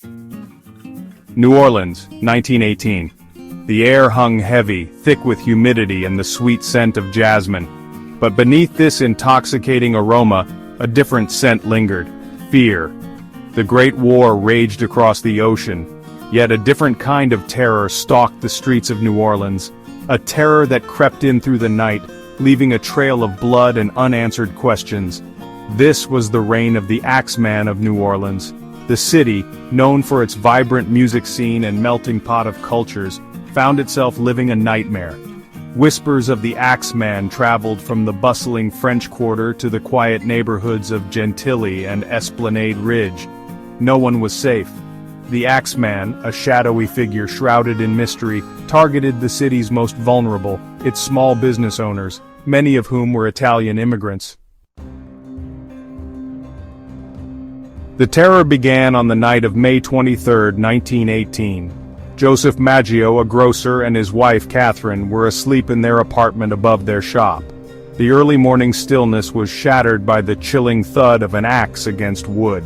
New Orleans, 1918. The air hung heavy, thick with humidity and the sweet scent of jasmine. But beneath this intoxicating aroma, a different scent lingered: fear. The Great War raged across the ocean, yet a different kind of terror stalked the streets of New Orleans, a terror that crept in through the night, leaving a trail of blood and unanswered questions. This was the reign of the Axeman of New Orleans. The city, known for its vibrant music scene and melting pot of cultures, found itself living a nightmare. Whispers of the Axeman traveled from the bustling French Quarter to the quiet neighborhoods of Gentilly and Esplanade Ridge. No one was safe. The Axeman, a shadowy figure shrouded in mystery, targeted the city's most vulnerable, its small business owners, many of whom were Italian immigrants. The terror began on the night of May 23, 1918. Joseph Maggio, a grocer, and his wife Catherine were asleep in their apartment above their shop. The early morning stillness was shattered by the chilling thud of an axe against wood.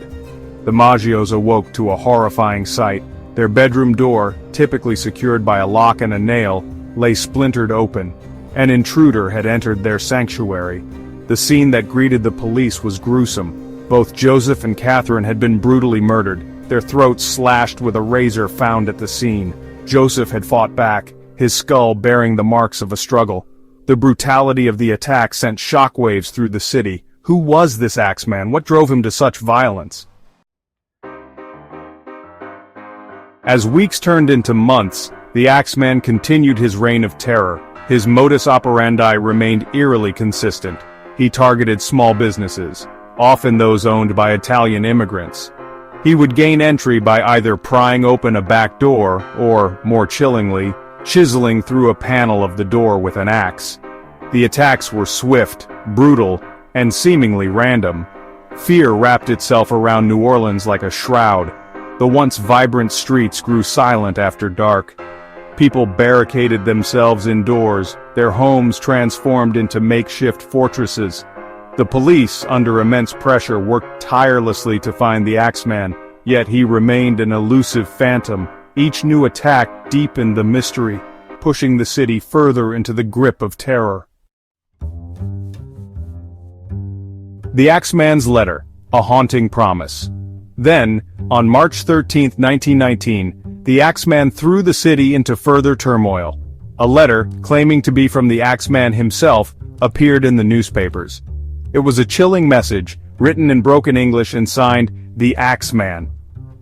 The Maggios awoke to a horrifying sight. Their bedroom door, typically secured by a lock and a nail, lay splintered open. An intruder had entered their sanctuary. The scene that greeted the police was gruesome. Both Joseph and Catherine had been brutally murdered, their throats slashed with a razor found at the scene. Joseph had fought back, his skull bearing the marks of a struggle. The brutality of the attack sent shockwaves through the city. Who was this Axeman? What drove him to such violence? As weeks turned into months, the Axeman continued his reign of terror. His modus operandi remained eerily consistent. He targeted small businesses, often those owned by Italian immigrants. He would gain entry by either prying open a back door or, more chillingly, chiseling through a panel of the door with an axe. The attacks were swift, brutal, and seemingly random. Fear wrapped itself around New Orleans like a shroud. The once vibrant streets grew silent after dark. People barricaded themselves indoors, their homes transformed into makeshift fortresses. The police, under immense pressure, worked tirelessly to find the Axeman, yet he remained an elusive phantom. Each new attack deepened the mystery, pushing the city further into the grip of terror. The Axeman's Letter, a haunting promise. Then, on March 13, 1919, the Axeman threw the city into further turmoil. A letter, claiming to be from the Axeman himself, appeared in the newspapers. It was a chilling message, written in broken English and signed, "The Axeman."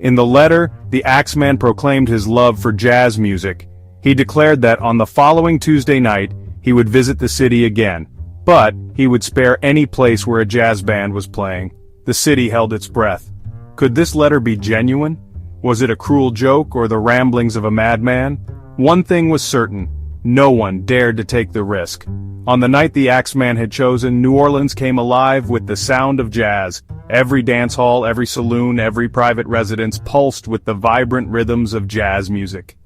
In the letter, the Axeman proclaimed his love for jazz music. He declared that on the following Tuesday night, he would visit the city again, but he would spare any place where a jazz band was playing. The city held its breath. Could this letter be genuine? Was it a cruel joke or the ramblings of a madman? One thing was certain: no one dared to take the risk. On the night the Axeman had chosen, New Orleans came alive with the sound of jazz. Every dance hall, every saloon, every private residence pulsed with the vibrant rhythms of jazz music.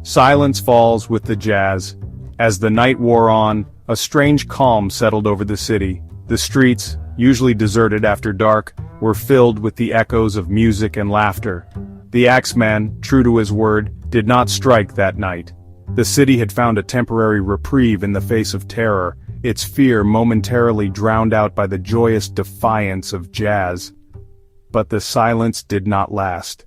Silence falls with the jazz. As the night wore on, a strange calm settled over the city. The streets, usually deserted after dark, were filled with the echoes of music and laughter. The Axeman, true to his word, did not strike that night. The city had found a temporary reprieve in the face of terror, its fear momentarily drowned out by the joyous defiance of jazz. But the silence did not last.